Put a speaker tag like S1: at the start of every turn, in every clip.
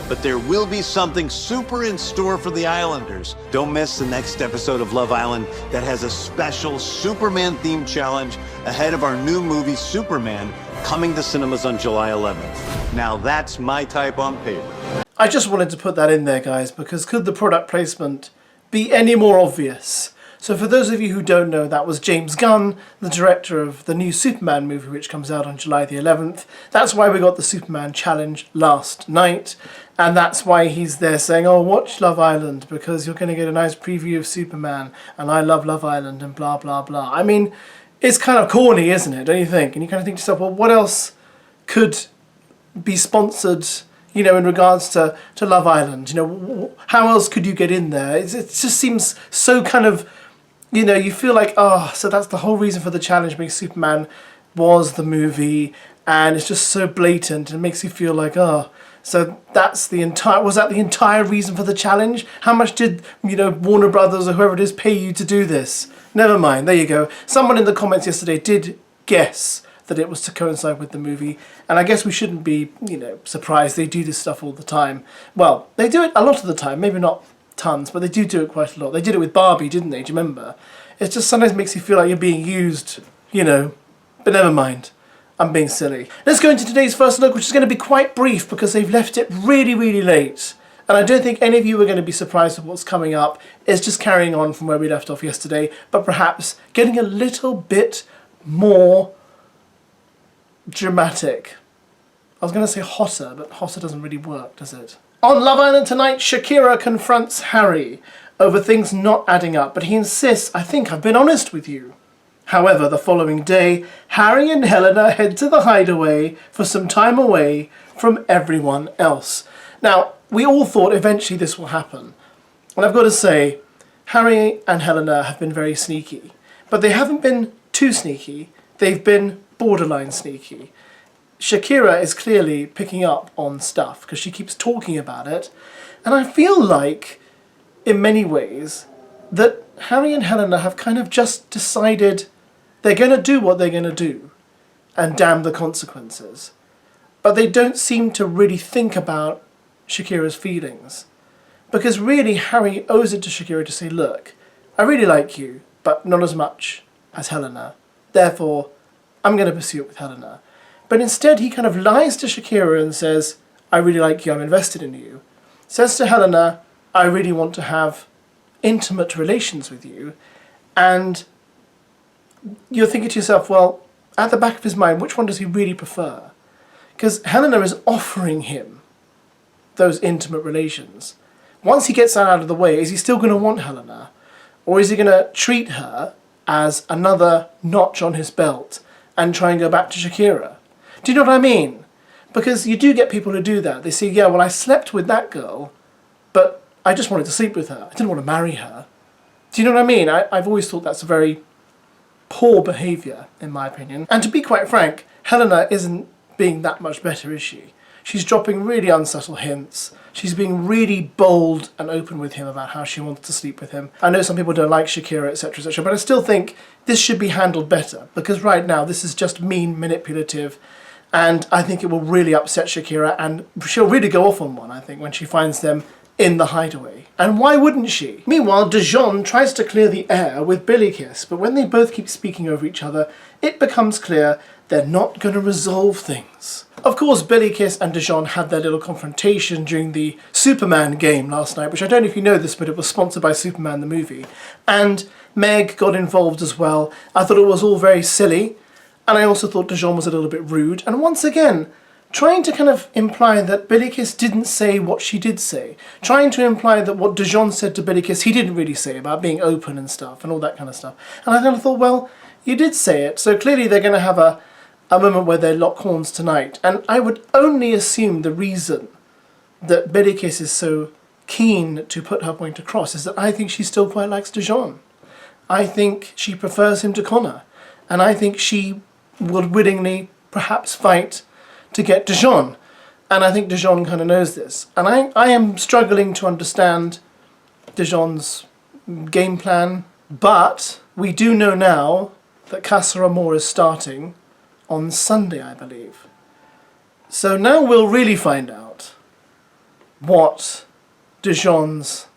S1: but there will be something super in store for the Islanders. Don't miss the next episode of Love Island that has a special Superman-themed challenge ahead of our new movie, Superman, coming to cinemas on July 11th. Now that's my type on paper.
S2: I just wanted to put that in there, guys, because could the product placement be any more obvious? So for those of you who don't know, that was James Gunn, the director of the new Superman movie, which comes out on July the 11th. That's why we got the Superman challenge last night. And that's why he's there saying, oh, watch Love Island, because you're going to get a nice preview of Superman, and I love Love Island, and blah, blah, blah. I mean, it's kind of corny, isn't it, don't you think? And you kind of think to yourself, well, what else could be sponsored, you know, in regards to Love Island? You know, how else could you get in there? It just seems so kind of, you know, you feel like, oh, so that's the whole reason for the challenge being Superman was the movie, and it's just so blatant, and it makes you feel like, oh, so that's the entire, was that the entire reason for the challenge? How much did, you know, Warner Brothers or whoever it is pay you to do this? Never mind, there you go. Someone in the comments yesterday did guess that it was to coincide with the movie, and I guess we shouldn't be, you know, surprised. They do this stuff all the time. Well, they do it a lot of the time, maybe not tons, but they do it quite a lot. They did it with Barbie, didn't they? Do you remember? It just sometimes makes you feel like you're being used, you know, but never mind. I'm being silly. Let's go into today's first look, which is going to be quite brief because they've left it really, really late. And I don't think any of you are going to be surprised with what's coming up. It's just carrying on from where we left off yesterday, but perhaps getting a little bit more dramatic. I was going to say hotter, but hotter doesn't really work, does it? On Love Island tonight, Shakira confronts Harry over things not adding up, but he insists, I think I've been honest with you. However, the following day, Harry and Helena head to the Hideaway for some time away from everyone else. Now, we all thought eventually this will happen. And I've got to say, Harry and Helena have been very sneaky. But they haven't been too sneaky. They've been borderline sneaky. Shakira is clearly picking up on stuff because she keeps talking about it. And I feel like, in many ways, that Harry and Helena have kind of just decided they're going to do what they're going to do, and damn the consequences. But they don't seem to really think about Shakira's feelings. Because really, Harry owes it to Shakira to say, look, I really like you, but not as much as Helena. Therefore, I'm going to pursue it with Helena. But instead, he kind of lies to Shakira and says, I really like you, I'm invested in you. Says to Helena, I really want to have intimate relations with you. And you're thinking to yourself, well, at the back of his mind, which one does he really prefer? Because Helena is offering him those intimate relations. Once he gets that out of the way, is he still going to want Helena? Or is he going to treat her as another notch on his belt and try and go back to Shakira? Do you know what I mean? Because you do get people who do that. They say, yeah, well, I slept with that girl, but I just wanted to sleep with her. I didn't want to marry her. Do you know what I mean? I've always thought that's a very poor behaviour, in my opinion. And to be quite frank, Helena isn't being that much better, is she? She's dropping really unsubtle hints. She's being really bold and open with him about how she wants to sleep with him. I know some people don't like Shakira, etc., etc., but I still think this should be handled better, because right now this is just mean, manipulative, and I think it will really upset Shakira, and she'll really go off on one, I think, when she finds them in the Hideaway. And why wouldn't she? Meanwhile, Dejon tries to clear the air with Billy Kiss, but when they both keep speaking over each other, it becomes clear they're not going to resolve things. Of course, Billy Kiss and Dejon had their little confrontation during the Superman game last night, which I don't know if you know this, but it was sponsored by Superman the movie. And Meg got involved as well. I thought it was all very silly, and I also thought Dejon was a little bit rude. And once again, trying to kind of imply that Billy Kiss didn't say what she did say. Trying to imply that what Dejon said to Billy Kiss, he didn't really say, about being open and stuff, and all that kind of stuff. And I kind of thought, well, you did say it, so clearly they're going to have a moment where they lock horns tonight. And I would only assume the reason that Billy Kiss is so keen to put her point across is that I think she still quite likes Dejon. I think she prefers him to Connor. And I think she would willingly perhaps fight to get Dejon. And I think Dejon kind of knows this. And I am struggling to understand Dejon's game plan. But we do know now that CASA AMOR is starting on Sunday, I believe. So now we'll really find out what Dejon's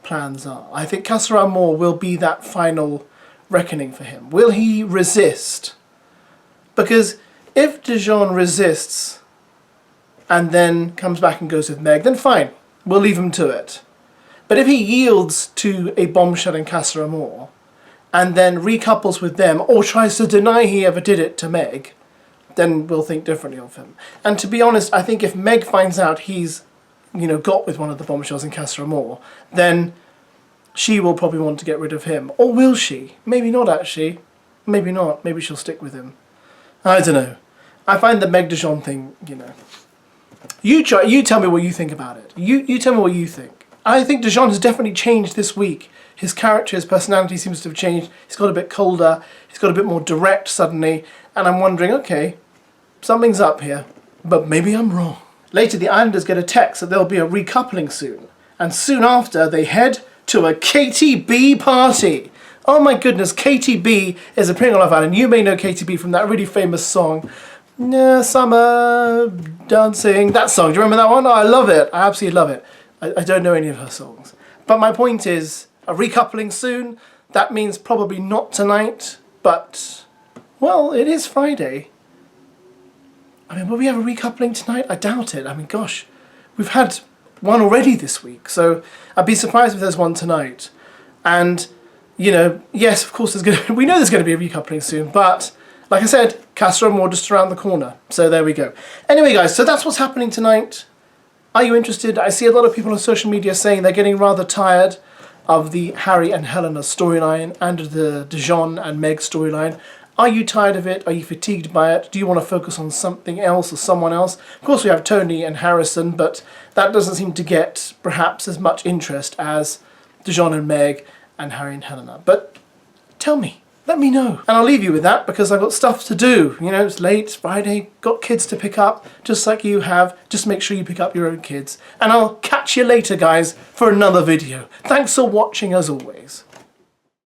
S2: plans are. I think CASA AMOR will be that final reckoning for him. Will he resist? Because if Dejon resists and then comes back and goes with Meg, then fine, we'll leave him to it. But if he yields to a bombshell in CASA AMOR and then recouples with them or tries to deny he ever did it to Meg, then we'll think differently of him. And to be honest, I think if Meg finds out he's, got with one of the bombshells in CASA AMOR, then she will probably want to get rid of him. Or will she? Maybe not, actually. Maybe not. Maybe she'll stick with him. I don't know. I find the Meg Dejon thing, You tell me what you think about it. You tell me what you think. I think Dejon has definitely changed this week. His character, his personality seems to have changed. He's got a bit colder. He's got a bit more direct suddenly. And I'm wondering, okay, something's up here. But maybe I'm wrong. Later, the Islanders get a text that there'll be a recoupling soon. And soon after, they head to a KTB party. Oh my goodness, KTB is appearing on Love Island. You may know KTB from that really famous song, Summer Dancing. That song, do you remember that one? Oh, I love it. I absolutely love it. I don't know any of her songs. But my point is, a recoupling soon. That means probably not tonight, but, well, it is Friday. I mean, will we have a recoupling tonight? I doubt it. I mean, gosh, we've had one already this week, so I'd be surprised if there's one tonight. And, yes, of course, we know there's going to be a recoupling soon, but, like I said, CASA AMOR just around the corner. So there we go. Anyway, guys, so that's what's happening tonight. Are you interested? I see a lot of people on social media saying they're getting rather tired of the Harry and Helena storyline and the Dejon and Meg storyline. Are you tired of it? Are you fatigued by it? Do you want to focus on something else or someone else? Of course we have Tony and Harrison, but that doesn't seem to get perhaps as much interest as Dejon and Meg and Harry and Helena. But tell me, let me know. And I'll leave you with that because I've got stuff to do. It's late, it's Friday, got kids to pick up, just like you have. Just make sure you pick up your own kids. And I'll catch you later, guys, for another video. Thanks for watching as always.